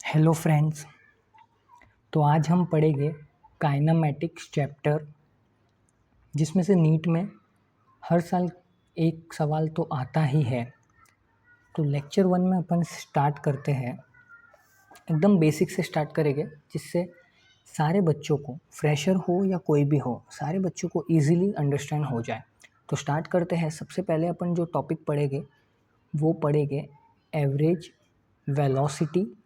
Hello friends. तो आज हम पढ़ेंगे काइनेमैटिक्स चैप्टर, जिसमें से नीट में हर साल एक सवाल तो आता ही है। तो लेक्चर 1 में अपन स्टार्ट करते हैं, एकदम बेसिक से स्टार्ट करेंगे, जिससे सारे बच्चों को, फ्रेशर हो या कोई भी हो, सारे बच्चों को इजीली अंडरस्टैंड हो जाए। तो स्टार्ट करते हैं। सबसे पहले अपन जो टॉपिक पढ़ेंगे वो पढ़ेंगे average velocity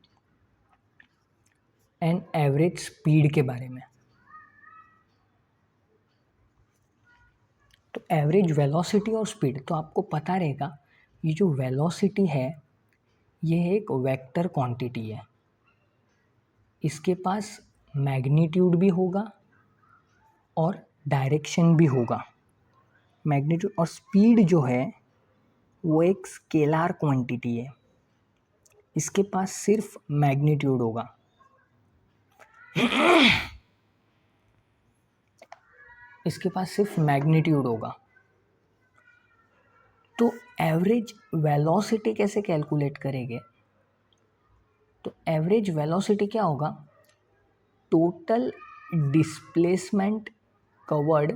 and average speed के बारे में। तो एवरेज वेलोसिटी और स्पीड तो आपको पता रहेगा। ये जो वेलोसिटी है ये एक वेक्टर क्वांटिटी है। इसके पास मैग्नीट्यूड भी होगा और डायरेक्शन भी होगा। मैग्नीट्यूड और स्पीड जो है वो एक स्केलार क्वांटिटी है। इसके पास सिर्फ मैग्नीट्यूड होगा। इसके पास सिर्फ मैग्नीट्यूड होगा। तो एवरेज वेलोसिटी कैसे कैलकुलेट करेंगे? तो एवरेज वेलोसिटी क्या होगा? Total displacement covered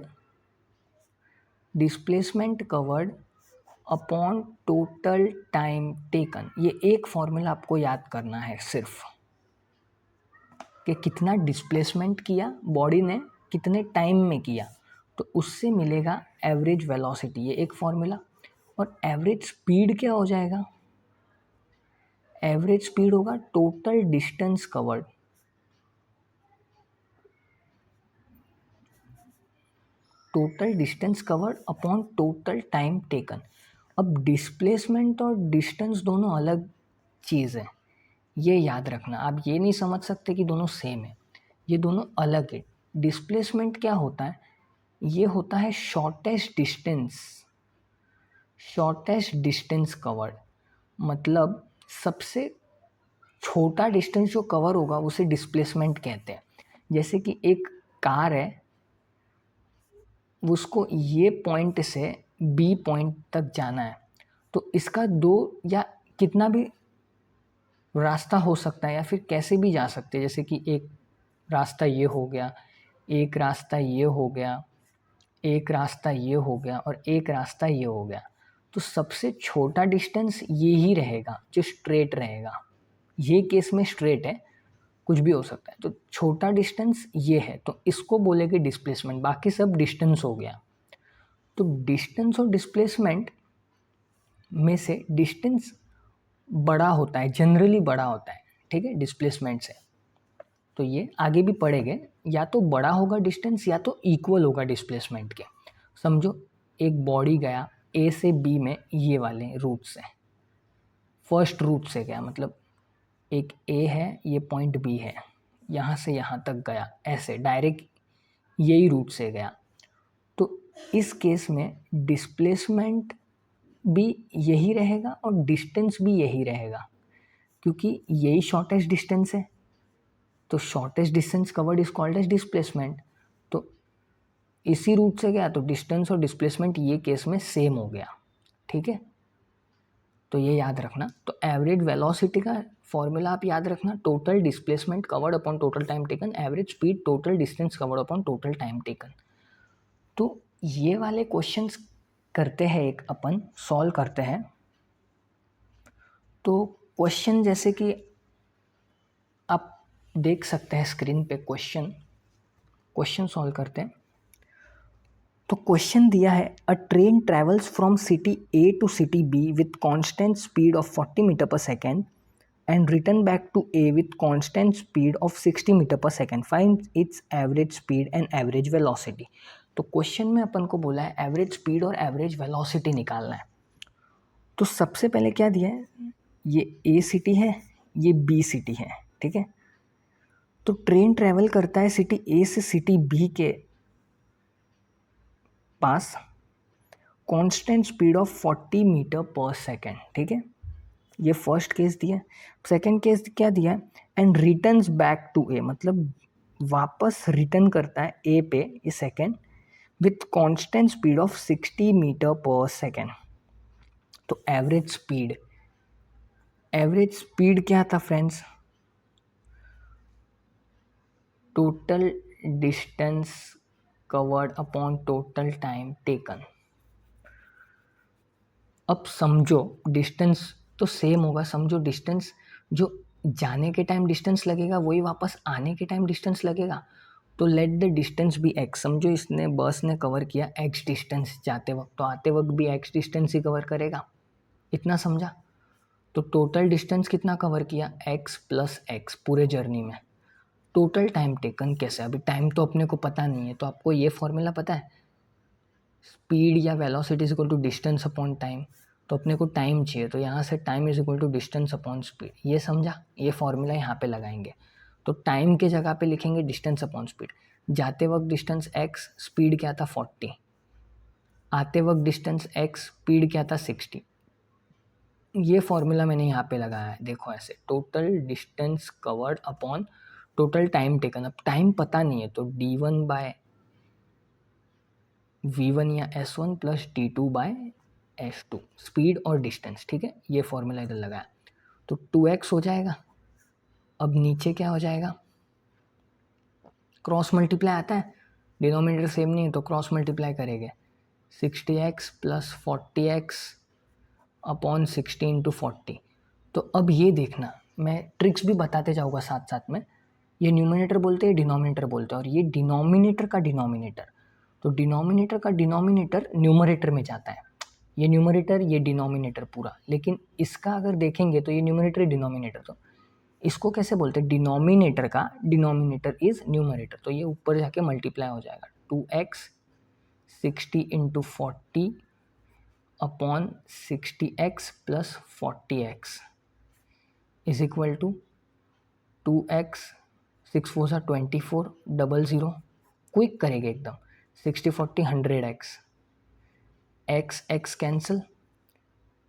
upon total time taken. ये एक फॉर्मूला आपको याद करना है सिर्फ, कि कितना डिस्प्लेसमेंट किया बॉडी ने, कितने टाइम में किया, तो उससे मिलेगा एवरेज वेलोसिटी। ये एक फॉर्मूला। और एवरेज स्पीड क्या हो जाएगा? एवरेज स्पीड होगा total distance covered upon total time taken. अब डिस्प्लेसमेंट और डिस्टेंस दोनों अलग चीज़ है, ये याद रखना। आप ये नहीं समझ सकते कि दोनों सेम है, ये दोनों अलग है। डिस्प्लेसमेंट क्या होता है? ये होता है शॉर्टेस्ट डिस्टेंस कवर्ड। मतलब सबसे छोटा डिस्टेंस जो कवर होगा उसे डिस्प्लेसमेंट कहते हैं। जैसे कि एक कार है, उसको ये पॉइंट से बी पॉइंट तक जाना है, तो इसका दो या कितना भी रास्ता हो सकता है, या फिर कैसे भी जा सकते हैं। जैसे कि एक रास्ता ये हो गया, एक रास्ता ये हो गया, एक रास्ता ये हो गया और एक रास्ता ये हो गया। तो सबसे छोटा डिस्टेंस ये ही रहेगा जो स्ट्रेट रहेगा। ये केस में स्ट्रेट है, कुछ भी हो सकता है। तो छोटा डिस्टेंस ये है, तो इसको बोलेंगे डिस्प्लेसमेंट। बाकी सब डिस्टेंस हो गया। तो डिस्टेंस और डिस्प्लेसमेंट में से डिस्टेंस बड़ा होता है, जनरली बड़ा होता है, ठीक है, डिस्प्लेसमेंट से। तो ये आगे भी पढ़ेंगे, या तो बड़ा होगा डिस्टेंस या तो इक्वल होगा डिस्प्लेसमेंट के। समझो एक बॉडी गया ए से बी में, ये वाले रूट से, फर्स्ट रूट से गया, मतलब एक ए है, ये पॉइंट बी है, यहाँ से यहाँ तक गया, ऐसे डायरेक्ट यही रूट से गया। तो इस केस में डिस्प्लेसमेंट भी यही रहेगा और डिस्टेंस भी यही रहेगा, क्योंकि यही शॉर्टेस्ट डिस्टेंस है। तो shortest distance covered is called as displacement. तो इसी रूट से गया तो डिस्टेंस और डिस्प्लेसमेंट ये केस में सेम हो गया, ठीक है। तो ये याद रखना। तो एवरेज वेलोसिटी का फॉर्मूला आप याद रखना, total displacement covered upon total time taken, average speed total distance covered upon total time taken. तो ये वाले क्वेश्चंस करते हैं, एक अपन सॉल्व करते हैं। तो क्वेश्चन जैसे कि आप देख सकते हैं स्क्रीन पे, क्वेश्चन सॉल्व करते हैं। तो क्वेश्चन दिया है, a train travels from city A to city B with constant speed of 40 metre per second and return back to A with constant speed of 60 metre per second. Find its average speed and average velocity. तो question में अपन को बोला है average speed और average velocity निकालना है। तो सबसे पहले क्या दिया है, ये ए सिटी है, ये बी सिटी है, ठीक है। तो ट्रेन ट्रेवल करता है सिटी ए से सिटी बी के पास constant speed of 40 metre per second, ठीक है। ये फर्स्ट केस दिया। सेकेंड केस क्या दिया है, and returns back to A, मतलब वापस रिटर्न करता है ए पे, ये second, with constant speed of 60 metre per second. तो एवरेज स्पीड क्या था friends? Total distance covered upon total time taken. अब समझो डिस्टेंस तो सेम होगा, समझो डिस्टेंस जो जाने के टाइम डिस्टेंस लगेगा वही वापस आने के टाइम डिस्टेंस लगेगा। तो let the distance be X. समझो इसने बस ने कवर किया एक्स डिस्टेंस जाते वक्त, तो आते वक्त भी एक्स डिस्टेंस ही कवर करेगा। इतना समझा? तो टोटल डिस्टेंस कितना कवर किया, एक्स प्लस एक्स पूरे जर्नी में। टोटल टाइम टेकन कैसे, अभी टाइम तो अपने को पता नहीं है, तो आपको ये फॉर्मूला पता है, स्पीड या velocity is equal to distance upon time. तो अपने को टाइम चाहिए, तो यहाँ से time is equal to distance upon speed. ये समझा? ये फॉर्मूला यहाँ पे लगाएंगे, तो टाइम के जगह पे लिखेंगे डिस्टेंस अपॉन स्पीड। जाते वक्त डिस्टेंस एक्स, स्पीड क्या था 40, आते वक्त डिस्टेंस एक्स, स्पीड क्या था 60। ये फॉर्मूला मैंने यहाँ पे लगाया है, देखो ऐसे, total distance covered upon total time taken. अब टाइम पता नहीं है, तो d1 बाय v1 या s1 plus d2 by s2, speed और डिस्टेंस। ठीक है, ये फॉर्मूला इधर लगाया, तो 2x हो जाएगा। अब नीचे क्या हो जाएगा, क्रॉस मल्टीप्लाई आता है, डिनोमिनेटर सेम नहीं है तो क्रॉस मल्टीप्लाई करेंगे, 60x plus 40x upon 60 into 40। तो अब ये देखना, मैं ट्रिक्स भी बताते जाऊँगा साथ साथ में। ये न्यूमरेटर बोलते हैं, डिनोमिनेटर बोलते हैं, और ये डिनोमिनेटर का डिनोमिनेटर, तो डिनोमिनेटर का डिनोमिनेटर न्यूमरेटर में जाता है। ये न्यूमरेटर, ये डिनोमिनेटर पूरा, लेकिन इसका अगर देखेंगे तो ये न्यूमरेटर डिनोमिनेटर, तो इसको कैसे बोलते हैं, डिनोमिनेटर का डिनोमिनेटर इज न्यूमरेटर, तो ये ऊपर जाके मल्टीप्लाई हो जाएगा, 2x 60 into 40 upon 60x plus 40x is equal to 2x, 6 4 सा 24, 00, क्विक करेंगे एकदम, 60 40 100x, x कैंसिल,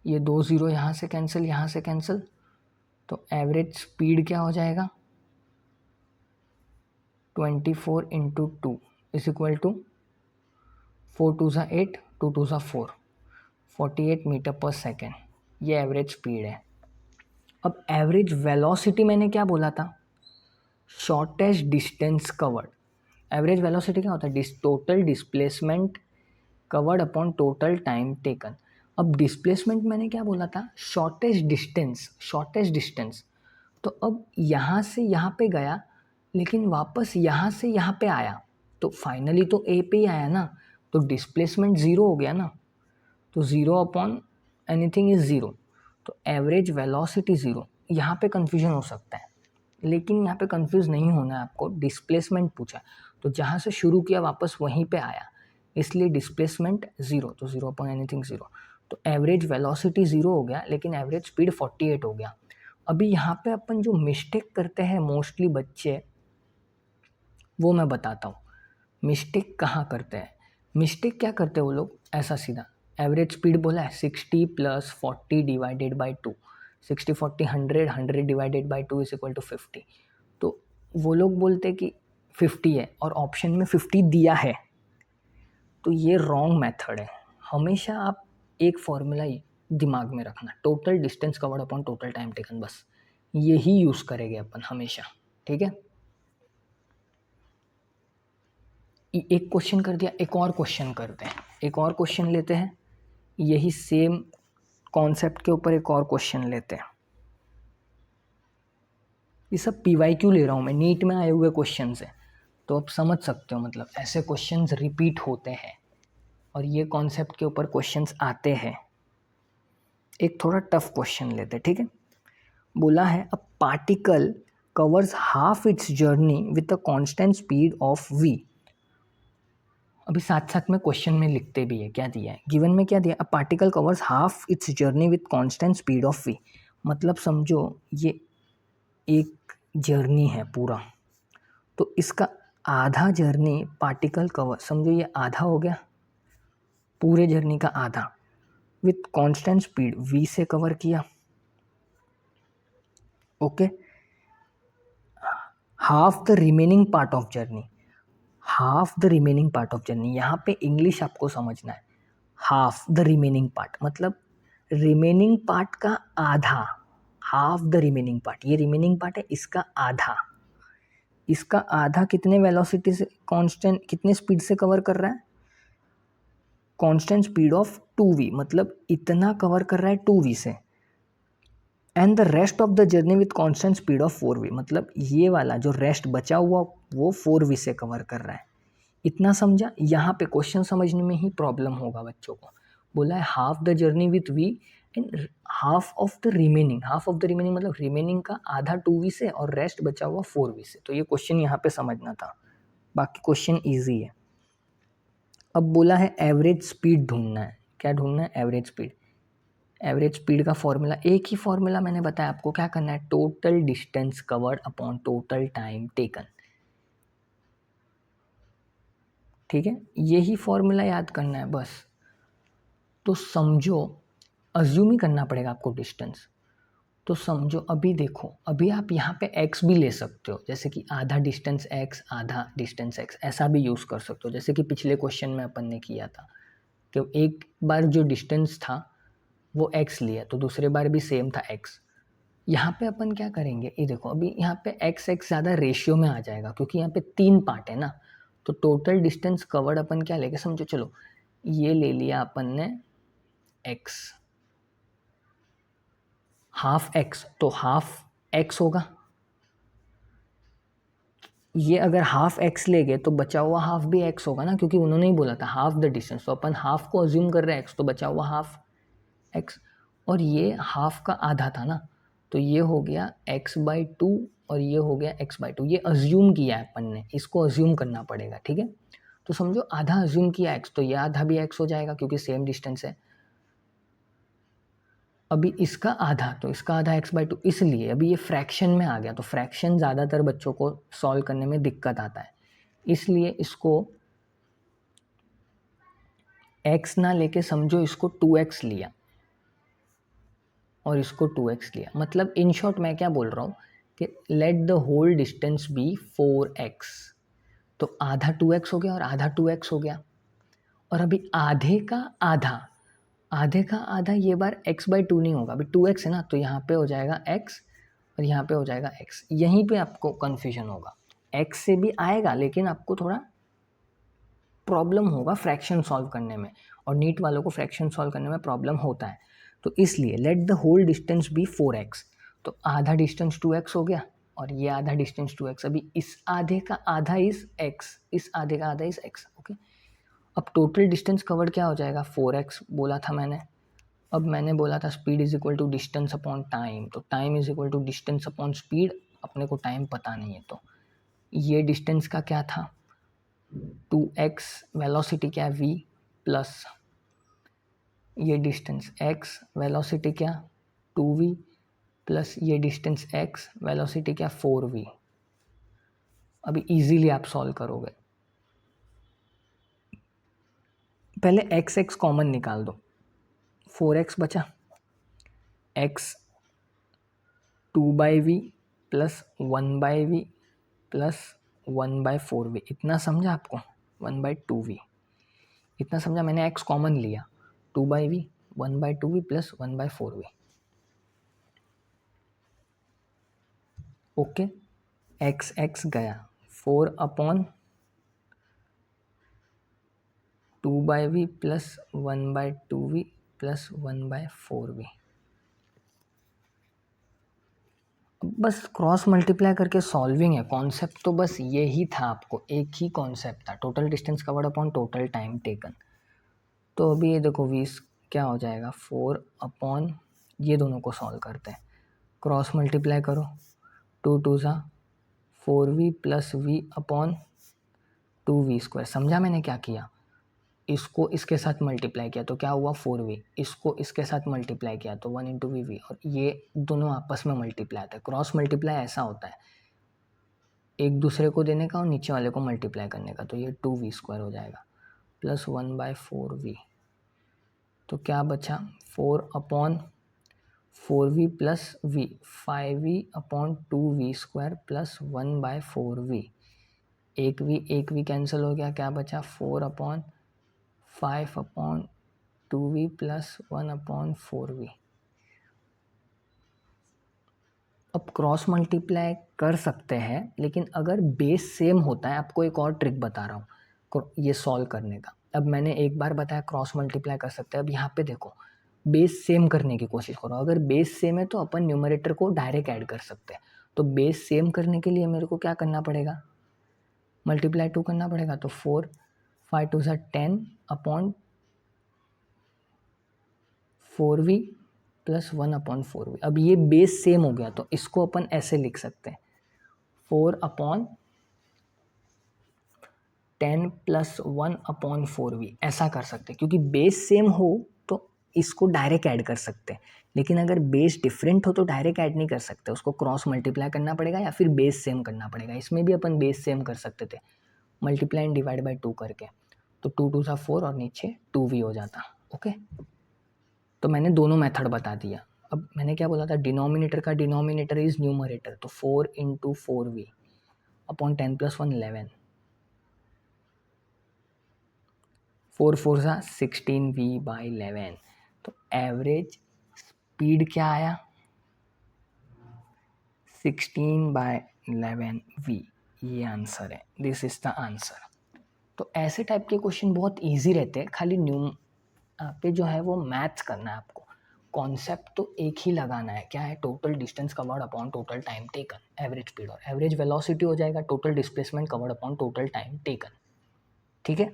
ये 2 0 यहाँ से कैंसिल, यहाँ से कैंसिल, तो एवरेज स्पीड क्या हो जाएगा, 24 इंटू 2 इज इक्वल टू 4 2 सा 8, 2 2 सा 4, 48 मीटर पर सेकेंड। ये एवरेज स्पीड है। अब एवरेज वेलोसिटी मैंने क्या बोला था, shortest distance covered. Average velocity क्या होता है, total displacement covered upon total time taken. अब डिस्प्लेसमेंट मैंने क्या बोला था, शॉर्टेस्ट डिस्टेंस, शॉर्टेस्ट डिस्टेंस। तो अब यहाँ से यहाँ पे गया, लेकिन वापस यहाँ से यहाँ पे आया, तो फाइनली तो ए पे ही आया ना, तो डिस्प्लेसमेंट ज़ीरो हो गया ना, तो zero upon anything is zero, तो एवरेज वेलोसिटी ज़ीरो। यहाँ पे कन्फ्यूजन हो सकता है, लेकिन यहाँ पे कंफ्यूज नहीं होना है आपको, डिस्प्लेसमेंट पूछा, तो जहाँ से शुरू किया वापस वहीं पे आया, इसलिए डिस्प्लेसमेंट ज़ीरो, तो ज़ीरो अपॉन एनीथिंग ज़ीरो। तो एवरेज वेलोसिटी ज़ीरो हो गया, लेकिन एवरेज स्पीड 48 हो गया। अभी यहाँ पे अपन जो मिस्टेक करते हैं मोस्टली बच्चे, वो मैं बताता हूँ। मिस्टेक कहाँ करते हैं, मिस्टेक क्या करते हैं वो लोग, ऐसा सीधा एवरेज स्पीड बोला है 60 plus 40 divided by 2, 60 40 100, 100 divided by 2 is equal to 50। तो वो लोग बोलते हैं कि 50 है और ऑप्शन में 50 दिया है, तो ये रॉन्ग मेथड है। हमेशा आप एक फॉर्मूला दिमाग में रखना, total distance covered upon total time taken, बस यही यूज़ करेंगे अपन हमेशा। ठीक है, एक क्वेश्चन कर दिया, एक और क्वेश्चन करते हैं, एक और क्वेश्चन लेते हैं, यही सेम कॉन्सेप्ट के ऊपर एक और क्वेश्चन लेते हैं। ये सब PYQ ले रहा हूँ मैं, नीट में आए हुए क्वेश्चन है, तो आप समझ सकते हो, मतलब ऐसे क्वेश्चंस रिपीट होते हैं और ये कॉन्सेप्ट के ऊपर क्वेश्चंस आते हैं। एक थोड़ा टफ क्वेश्चन लेते हैं, ठीक है। बोला है a particle covers half it's journey with a constant speed of v। अभी साथ साथ में क्वेश्चन में लिखते भी है, क्या दिया है गिवन में, क्या दिया, a particle covers half it's journey with constant speed of v। मतलब समझो ये एक जर्नी है पूरा, तो इसका आधा जर्नी पार्टिकल कवर, समझो ये आधा हो गया, पूरे जर्नी का आधा विथ कांस्टेंट स्पीड v से कवर किया। Okay, half the remaining part of journey, half the remaining part of journey, यहाँ पे इंग्लिश आपको समझना है। हाफ द रिमेनिंग पार्ट मतलब रिमेनिंग पार्ट का आधा, हाफ द रिमेनिंग पार्ट, ये रिमेनिंग पार्ट है, इसका आधा, इसका आधा कितने वेलोसिटी से, कांस्टेंट कितने स्पीड से कवर कर रहा है, कांस्टेंट स्पीड ऑफ 2v, मतलब इतना कवर कर रहा है 2v से, and the rest of the journey with constant speed of 4v, मतलब ये वाला जो रेस्ट बचा हुआ वो 4v से कवर कर रहा है। इतना समझा। यहाँ पे क्वेश्चन समझने में ही प्रॉब्लम होगा बच्चों को। बोला है half the journey with v and half of the remaining, half of the remaining मतलब रिमेनिंग का आधा 2v से और रेस्ट बचा हुआ 4v से। तो ये क्वेश्चन यहाँ पे समझना था, बाकी क्वेश्चन ईजी है। अब बोला है एवरेज स्पीड ढूंढना है। क्या ढूंढना है? Average speed. एवरेज स्पीड का फॉर्मूला एक ही फॉर्मूला मैंने बताया आपको, क्या करना है, total distance covered upon total time taken. ठीक है, यही फॉर्मूला याद करना है बस। तो समझो, अज्यूम ही करना पड़ेगा आपको डिस्टेंस। तो समझो अभी देखो, अभी आप यहाँ पे x भी ले सकते हो, जैसे कि आधा डिस्टेंस x आधा डिस्टेंस x, ऐसा भी यूज़ कर सकते हो, जैसे कि पिछले क्वेश्चन में अपन ने किया था कि एक बार जो डिस्टेंस था वो x लिया, तो दूसरे बार भी सेम था x। यहाँ पे अपन क्या करेंगे, ये देखो अभी यहाँ पे x x ज़्यादा रेशियो में आ जाएगा क्योंकि यहाँ पे 3 पार्ट है ना। तो टोटल डिस्टेंस कवर्ड अपन क्या लेंगे, समझो, चलो ये ले लिया अपन ने x, हाफ x, तो हाफ x होगा। ये अगर हाफ x ले गए तो बचा हुआ हाफ भी x होगा ना, क्योंकि उन्होंने ही बोला था हाफ द डिस्टेंस, तो अपन हाफ को अज्यूम कर रहे हैं x, तो बचा हुआ हाफ x। और ये हाफ का आधा था ना, तो ये हो गया x/2 और ये हो गया x/2। ये अज्यूम किया है अपन ने, इसको अज्यूम करना पड़ेगा। ठीक है, तो समझो आधा अज्यूम किया x, तो ये आधा भी x हो जाएगा क्योंकि सेम डिस्टेंस है। अभी इसका आधा, तो इसका आधा x/2, इसलिए अभी ये फ्रैक्शन में आ गया। तो फ्रैक्शन ज़्यादातर बच्चों को सॉल्व करने में दिक्कत आता है, इसलिए इसको x ना लेके समझो इसको 2x लिया और इसको 2x लिया। मतलब इन शॉर्ट मैं क्या बोल रहा हूँ कि let the whole distance be 4x। तो आधा 2x हो गया और आधा 2x हो गया। और अभी आधे का आधा, आधे का आधा ये बार x/2 नहीं होगा, अभी 2x है ना, तो यहाँ पे हो जाएगा x और यहाँ पे हो जाएगा x। यहीं पे आपको कन्फ्यूजन होगा, x से भी आएगा लेकिन आपको थोड़ा प्रॉब्लम होगा फ्रैक्शन सॉल्व करने में, और नीट वालों को फ्रैक्शन सॉल्व करने में प्रॉब्लम होता है। तो इसलिए let the whole distance be 4x। तो आधा डिस्टेंस 2x हो गया और ये आधा डिस्टेंस 2x। अभी इस आधे का आधा इज x, इस आधे का आधा इज x। ओके, अब टोटल डिस्टेंस कवर्ड क्या हो जाएगा, 4x बोला था मैंने। अब मैंने बोला था speed is equal to distance upon time, तो time is equal to distance upon speed. अपने को टाइम पता नहीं है, तो ये डिस्टेंस का क्या था, 2x, वेलोसिटी क्या है v, प्लस ये डिस्टेंस x, वेलोसिटी क्या 2v, प्लस ये डिस्टेंस x, वेलोसिटी क्या 4v। अभी इजीली आप सॉल्व करोगे। पहले x x कॉमन निकाल दो, 4x बचा, x 2/v plus 1/v plus 1/4v। इतना समझा आपको, 1/2v इतना समझा। मैंने x कॉमन लिया, 2/v 1/2v plus 1/4v। Okay, x x गया, 4/2/v plus 1/2v plus 1/4v। बस क्रॉस मल्टीप्लाई करके सॉल्विंग है, कॉन्सेप्ट तो बस यही था, आपको एक ही कॉन्सेप्ट था, total distance covered upon total time taken. तो अभी ये देखो 20 क्या हो जाएगा, 4 अपॉन, ये दोनों को सॉल्व करते हैं, क्रॉस मल्टीप्लाई करो, 2 2 ज़ा 4v plus v upon 2v²। समझा मैंने क्या किया, इसको इसके साथ मल्टीप्लाई किया तो क्या हुआ 4v, इसको इसके साथ मल्टीप्लाई किया तो 1 इंटू वी, और ये दोनों आपस में मल्टीप्लाई होता है। क्रॉस मल्टीप्लाई ऐसा होता है, एक दूसरे को देने का और नीचे वाले को मल्टीप्लाई करने का। तो ये 2v² हो जाएगा प्लस 1/4v। तो क्या बचा, 4/4v plus v, 5v/2v² plus 1/4v। एक v कैंसिल हो गया, क्या बचा, 4/5/2v प्लस 1/4v। अब क्रॉस मल्टीप्लाई कर सकते हैं, लेकिन अगर बेस सेम होता है, आपको एक और ट्रिक बता रहा हूँ ये सॉल्व करने का। अब मैंने एक बार बताया क्रॉस मल्टीप्लाई कर सकते हैं, अब यहाँ पे देखो बेस सेम करने की कोशिश करो। अगर बेस सेम है तो अपन न्यूमरेटर को डायरेक्ट ऐड कर सकते हैं। तो बेस सेम करने के लिए मेरे को क्या करना पड़ेगा, मल्टीप्लाई 2 करना पड़ेगा। तो 4 5 2 10 upon 4v plus 1 upon 4v। अब ये बेस सेम हो गया तो इसको अपन ऐसे लिख सकते हैं 4 अपॉन 10 प्लस 1 अपॉन 4v, ऐसा कर सकते हैं। क्योंकि बेस सेम हो तो इसको डायरेक्ट ऐड कर सकते हैं, लेकिन अगर बेस डिफरेंट हो तो डायरेक्ट ऐड नहीं कर सकते, उसको क्रॉस मल्टीप्लाई करना पड़ेगा या फिर बेस सेम करना पड़ेगा। इसमें भी अपन बेस सेम कर सकते थे, मल्टीप्लाई एंड डिवाइड बाई 2 करके। तो 2 2 4 और नीचे 2v हो जाता। ओके, तो मैंने दोनों मेथड बता दिया। अब मैंने क्या बोला था, डिनोमिनेटर का डिनोमिनेटर इज न्यूमरेटर, तो 4 इंटू 4v अपॉन 10 प्लस 1 11, 4 4 सा 16v बाई 11। तो एवरेज स्पीड क्या आया, 16 बाय 11v, ये आंसर है। This is the answer. तो ऐसे टाइप के क्वेश्चन बहुत इजी रहते हैं, खाली पे जो है वो मैथ्स करना है आपको। कॉन्सेप्ट तो एक ही लगाना है, क्या है, total distance covered upon total time taken, average speed और एवरेज वेलोसिटी हो जाएगा total displacement covered upon total time taken. ठीक है,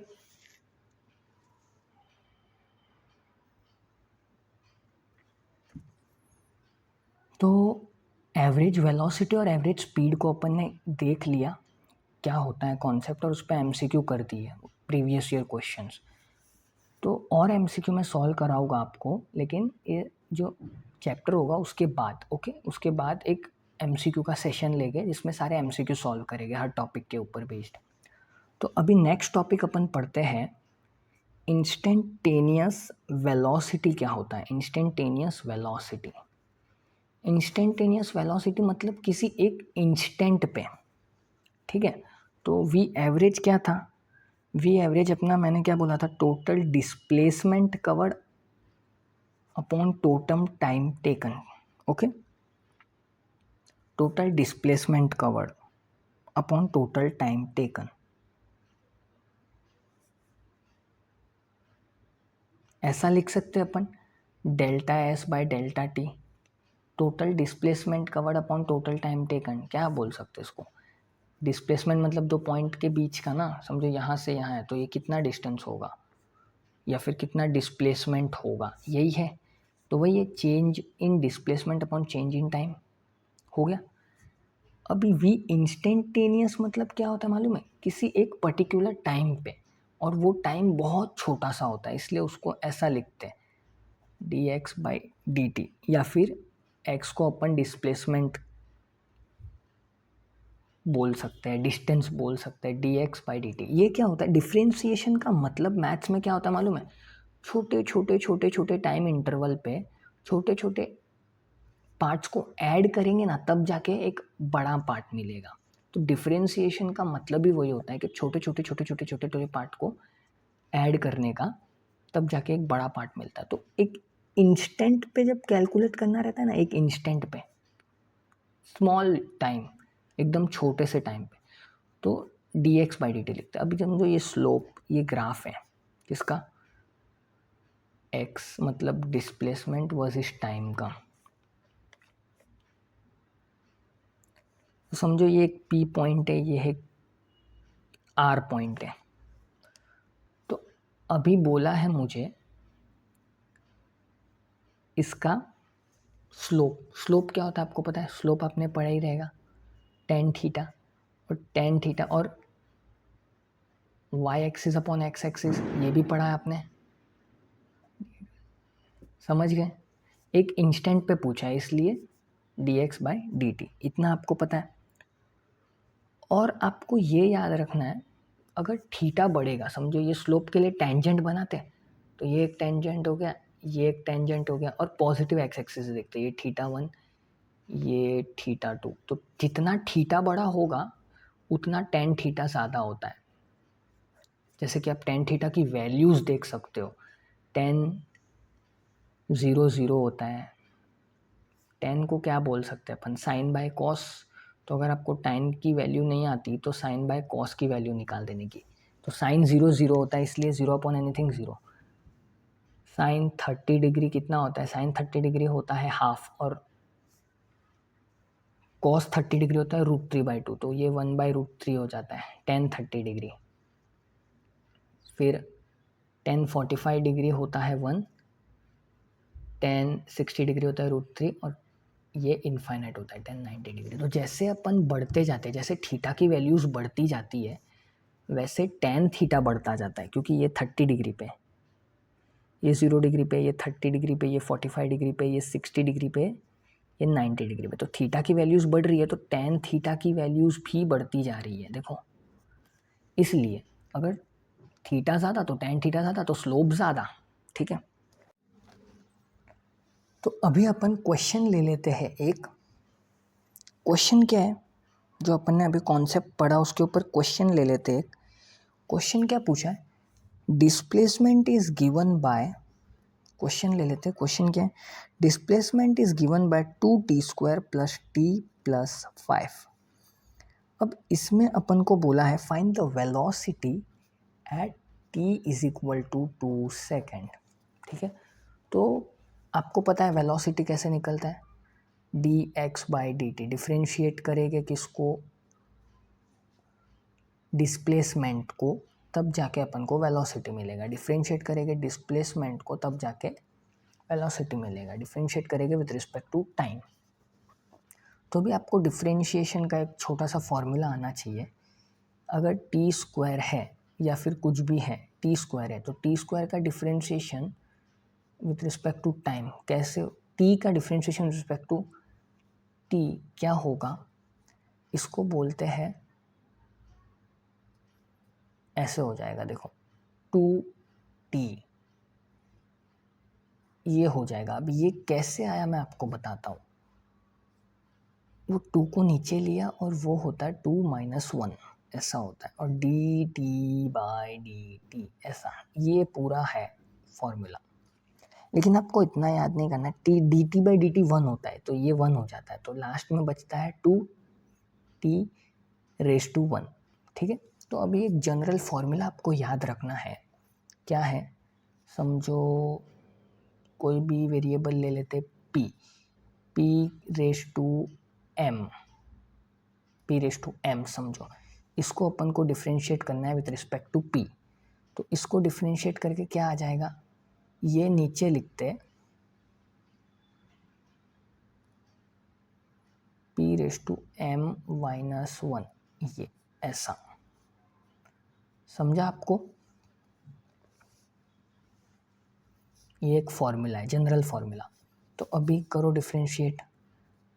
तो एवरेज वेलोसिटी और एवरेज स्पीड को अपन ने देख लिया क्या होता है कॉन्सेप्ट, और उस पर एमसीक्यू कर दिए प्रीवियस ईयर क्वेश्चंस। तो और एमसीक्यू मैं सॉल्व कराऊंगा आपको, लेकिन ये जो चैप्टर होगा उसके बाद, ओके, उसके बाद एक एमसीक्यू का सेशन लेंगे जिसमें सारे एमसीक्यू सॉल्व करेंगे हर टॉपिक के ऊपर बेस्ड। तो अभी नेक्स्ट टॉपिक अपन पढ़ते हैं, इंस्टेंटेनियस वेलोसिटी क्या होता है। इंस्टेंटेनियस वेलोसिटी, इंस्टेंटेनियस वेलोसिटी मतलब किसी एक इंस्टेंट पे, ठीक है। तो वी एवरेज क्या था, वी एवरेज अपना मैंने क्या बोला था, total displacement covered upon total time taken. Okay, total displacement covered upon total time taken, ऐसा लिख सकते हैं अपन, delta S by delta T, total displacement covered upon total time taken. क्या बोल सकते हैं इसको, डिस्प्लेसमेंट मतलब दो पॉइंट के बीच का ना, समझो यहाँ से यहाँ है तो ये कितना डिस्टेंस होगा या फिर कितना डिस्प्लेसमेंट होगा, यही है। तो वही है, change in displacement upon change in time हो गया। अभी वी इंस्टेंटेनियस मतलब क्या होता है मालूम है, किसी एक पर्टिकुलर टाइम पे, और वो टाइम बहुत छोटा सा होता है, इसलिए उसको ऐसा लिखते हैं D x by d T, या फिर एक्स को अपन डिस्प्लेसमेंट बोल सकते हैं, डिस्टेंस बोल सकते हैं, D x by d T. ये क्या होता है, डिफ्रेंसिएशन का मतलब मैथ्स में क्या होता है मालूम है, छोटे छोटे छोटे छोटे टाइम इंटरवल पे छोटे छोटे पार्ट्स को ऐड करेंगे ना, तब जाके एक बड़ा पार्ट मिलेगा। तो डिफरेंशिएशन का मतलब ही वही होता है कि छोटे छोटे छोटे छोटे छोटे छोटे पार्ट को ऐड करने का, तब जाके एक बड़ा पार्ट मिलता है। तो एक इंस्टेंट पे जब कैलकुलेट करना रहता है ना, एक इंस्टेंट पे, स्मॉल टाइम, एकदम छोटे से टाइम पे, तो d x by d T लिखते हैं। अभी समझो ये स्लोप, ये ग्राफ है किसका, एक्स मतलब डिस्प्लेसमेंट वर्सेस टाइम का। तो समझो ये एक पी पॉइंट है, ये है आर पॉइंट है। तो अभी बोला है मुझे इसका स्लोप, स्लोप क्या होता है आपको पता है, स्लोप आपने पढ़ा ही रहेगा, टेन थीटा, और टेन थीटा और Y axis upon X axis, ये भी पढ़ा है आपने, समझ गए। एक इंस्टेंट पे पूछा है इसलिए D x by d T, इतना आपको पता है। और आपको ये याद रखना है, अगर थीटा बढ़ेगा, समझो ये स्लोप के लिए टेंजेंट बनाते हैं, तो ये एक टेंजेंट हो गया, ये एक टेंजेंट हो गया, और पॉजिटिव एक्स एक्सिस से देखते हैं, ये थीटा 1, ये थीटा 2। तो जितना थीटा बड़ा होगा उतना टेन थीटा ज़्यादा होता है। जैसे कि आप टेन थीटा की वैल्यूज़ देख सकते हो, 10 0 0 होता है, टेन को क्या बोल सकते हैं अपन, साइन बाय कॉस। तो अगर आपको टाइन की वैल्यू नहीं आती तो साइन बाय कॉस की वैल्यू निकाल देने की। तो साइन 0 0 होता है, इसलिए 0 अपॉन एनीथिंग 0। साइन 30 डिग्री कितना होता है, साइन 30 डिग्री होता है हाफ, और कॉस 30 डिग्री होता है √3/2, तो ये 1/√3 हो जाता है टेन 30 डिग्री। फिर टेन 45 डिग्री होता है 1, टेन 60 डिग्री होता है √3, और ये इनफाइनाइट होता है टेन 90 डिग्री। तो जैसे अपन बढ़ते जाते हैं, जैसे थीटा की वैल्यूज़ बढ़ती जाती है, वैसे टेन थीटा बढ़ता जाता है, क्योंकि ये 30 डिग्री पे, ये 0 डिग्री पे, ये 30 डिग्री पे, ये 45 डिग्री पे, ये 60 डिग्री पे, ये 90 डिग्री पे। तो थीटा की वैल्यूज़ बढ़ रही है, तो टेन थीटा की वैल्यूज़ भी बढ़ती जा रही है, देखो। इसलिए अगर थीटा ज़्यादा तो टेन थीटा ज़्यादा तो स्लोप ज़्यादा, ठीक है। तो अभी अपन क्वेश्चन ले लेते हैं। एक क्वेश्चन क्या है, जो अपन ने अभी कॉन्सेप्ट पढ़ा उसके ऊपर क्वेश्चन ले लेते हैं। क्वेश्चन क्या पूछा है, displacement is given by, question ले लेते हैं। क्वेश्चन क्या है, displacement is given by 2t² + t+5। अब इसमें अपन को बोला है find the velocity at t = 2 second, ठीक है। तो आपको पता है वेलोसिटी कैसे निकलता है, dx/dt। डिफ्रेंशिएट करेंगे किसको, डिस्प्लेसमेंट को, तब जाके अपन को वेलोसिटी मिलेगा। डिफ्रेंशिएट करेंगे डिस्प्लेसमेंट को, तब जाके वेलोसिटी मिलेगा। डिफ्रेंशिएट करेंगे विद रिस्पेक्ट टू टाइम। तो भी आपको डिफ्रेंशिएशन का एक छोटा सा फॉर्मूला आना चाहिए। अगर t² है या फिर कुछ भी है, t² है, तो t² का differentiation with respect to time कैसे, t का differentiation with respect to t क्या होगा, इसको बोलते हैं, ऐसे हो जाएगा, देखो 2t, ये हो जाएगा। अब ये कैसे आया मैं आपको बताता हूँ। वो 2 को नीचे लिया और वो होता है 2 - 1, ऐसा होता है, और dt/dt ऐसा, ये पूरा है फॉर्मूला। लेकिन आपको इतना याद नहीं करना, dt/dt 1 होता है, तो ये 1 हो जाता है, तो लास्ट में बचता है 2t⁻1, ठीक है। तो अभी एक जनरल फॉर्मूला आपको याद रखना है, क्या है, समझो कोई भी वेरिएबल ले लेते p, p⁻m समझो, इसको अपन को डिफ्रेंशिएट करना है विथ रिस्पेक्ट टू p। तो इसको डिफ्रेंशिएट करके क्या आ जाएगा, ये नीचे लिखते p⁻m-1, ये ऐसा, समझा आपको। ये एक फॉर्मूला है, जनरल फॉर्मूला। तो अभी करो differentiate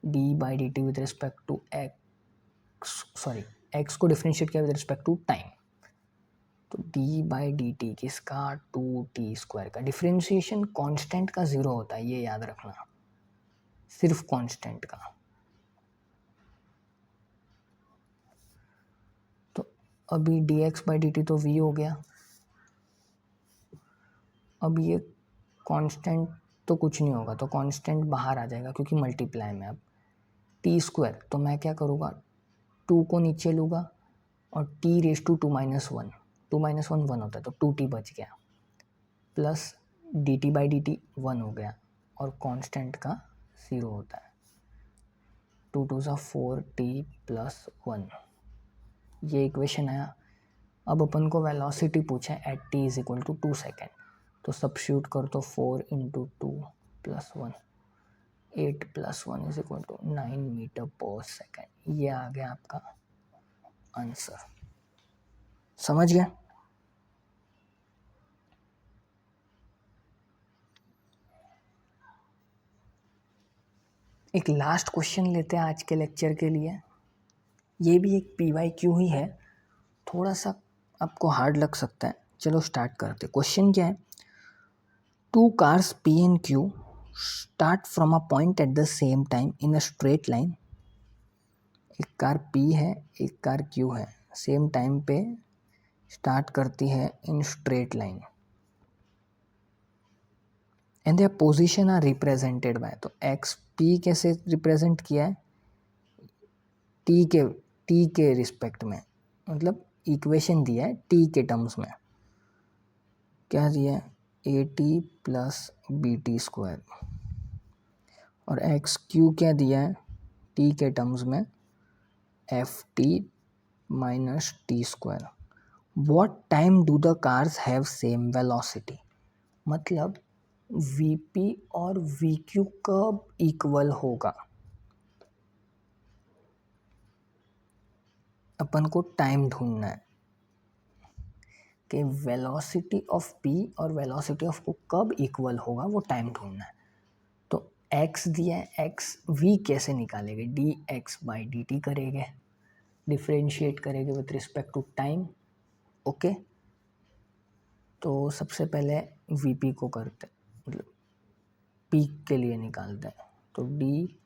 d/dt with respect to x को डिफ्रेंशिएट किया विद रिस्पेक्ट टू टाइम, तो d/dt किसका, 2t² का। डिफ्रेंशिएशन कांस्टेंट का 0 होता है, ये याद रखना, सिर्फ कांस्टेंट का। तो अभी dx/dt तो v हो गया। अब ये कांस्टेंट तो कुछ नहीं होगा, तो कांस्टेंट बाहर आ जाएगा क्योंकि मल्टीप्लाई में। अब t², तो मैं क्या करूँगा, 2 को नीचे लूँगा और t⁻2 -1, 2 - 1 1 होता है, तो 2t बच गया, प्लस dt/dt 1 हो गया, और कांस्टेंट का 0 होता है, 2 × 2 = 4t + 1, ये इक्वेशन आया। अब अपन को वेलोसिटी पूछा है एट t = 2 सेकेंड, तो सब्स्टिट्यूट कर दो 4 × 2 + 1, 8 + 1 = 9 मीटर/सेकेंड। ये आ गया आपका आंसर, समझ गया। एक लास्ट क्वेश्चन लेते हैं आज के लेक्चर के लिए। ये भी एक PYQ ही है, थोड़ा सा आपको हार्ड लग सकता है। चलो स्टार्ट करते। क्वेश्चन क्या है, 2 cars P and Q start from a point at the same time in a straight line। एक कार P है, एक कार Q है, सेम टाइम पे स्टार्ट करती है in straight line, and their position are represented by, तो x P कैसे represent किया है, टी के रिस्पेक्ट में, मतलब इक्वेशन दिया है टी के टर्म्स में। क्या दिया है, a t plus b t square, और एक्स क्यू क्या दिया है टी के टर्म्स में, f t minus t square. What time do the cars have same velocity, मतलब वीपी और वीक्यू कब इक्वल होगा, अपन को टाइम ढूंढना है कि वेलोसिटी ऑफ पी और वेलोसिटी ऑफ को कब इक्वल होगा, वो टाइम ढूंढना है। तो x दिया है, एक्स v कैसे निकालेंगे, d x by d t करेंगे, डिफ्रेंशिएट करेंगे with respect to time. Okay, तो सबसे पहले वीपी को करते हैं, मतलब पी के लिए निकालते हैं। तो d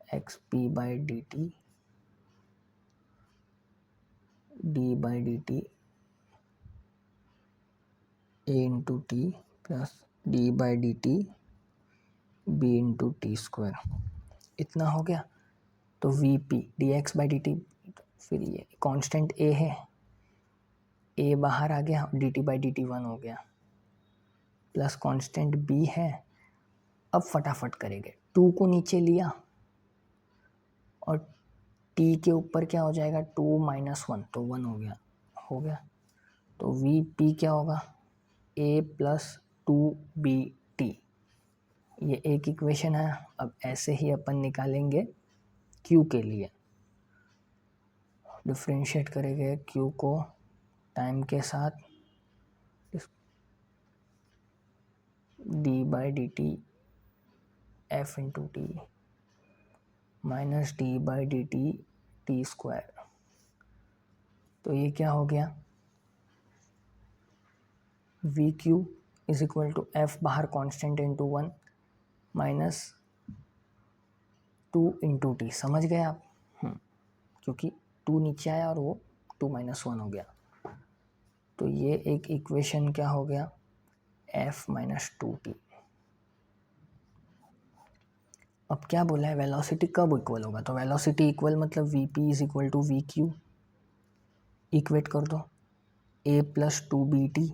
x p by d t, d by d t a into t plus d by d t b into t square, इतना हो गया। तो v p d x by d t, फिर ये कांस्टेंट ए है, a बाहर आ गया, d t by d t 1 हो गया, प्लस कांस्टेंट बी है। अब फटाफट करेंगे, 2 को नीचे लिया और टी के ऊपर क्या हो जाएगा, 2 माइनस 1, तो 1 हो गया, हो गया। तो वी पी क्या होगा, ए प्लस 2 बी टी, ये एक इक्वेशन है। अब ऐसे ही अपन निकालेंगे क्यू के लिए, डिफ्रेंशिएट करेंगे क्यू को टाइम के साथ, d by d t f into t minus d by d t t square. तो ये क्या हो गया, v q is equal to f बाहर constant into 1 minus 2 into t, समझ गए आप, क्योंकि 2 नीचे आया और वो 2 माइनस 1 हो गया। तो ये एक इक्वेशन क्या हो गया, एफ माइनस 2t। अब क्या बोला है, वेलोसिटी कब इक्वल होगा, तो वेलोसिटी इक्वल मतलब v p is equal to v q, equate कर दो, a plus 2 b t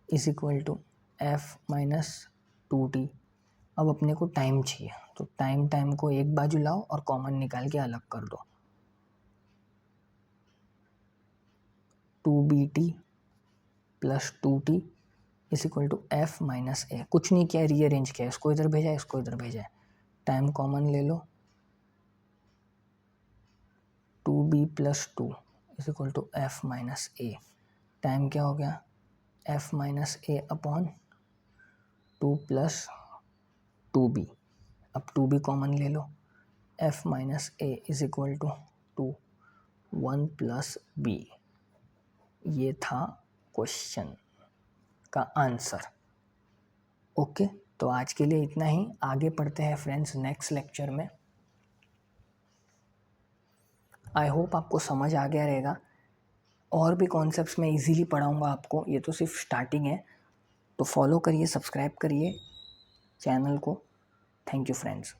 is equal to f minus 2t। अब अपने को टाइम चाहिए, तो टाइम को एक बाजू लाओ और कॉमन निकाल के अलग कर दो, 2bt plus 2t is equal to f minus a. कुछ नहीं किया, रीअरेंज किया, इसको इधर भेजा, इसको इधर भेजा, टाइम कॉमन ले लो, 2b plus 2 is equal to f minus a. Time क्या हो गया, f minus a upon 2 plus 2b। अब 2b कॉमन ले लो, f minus a is equal to 2 1 plus b. ये था क्वेश्चन का आंसर। ओके, तो आज के लिए इतना ही, आगे पढ़ते हैं फ्रेंड्स नेक्स्ट लेक्चर में। आई होप आपको समझ आ गया रहेगा, और भी कॉन्सेप्ट्स मैं इजीली पढ़ाऊँगा आपको, ये तो सिर्फ स्टार्टिंग है। तो फॉलो करिए, सब्सक्राइब करिए चैनल को। Thank you friends.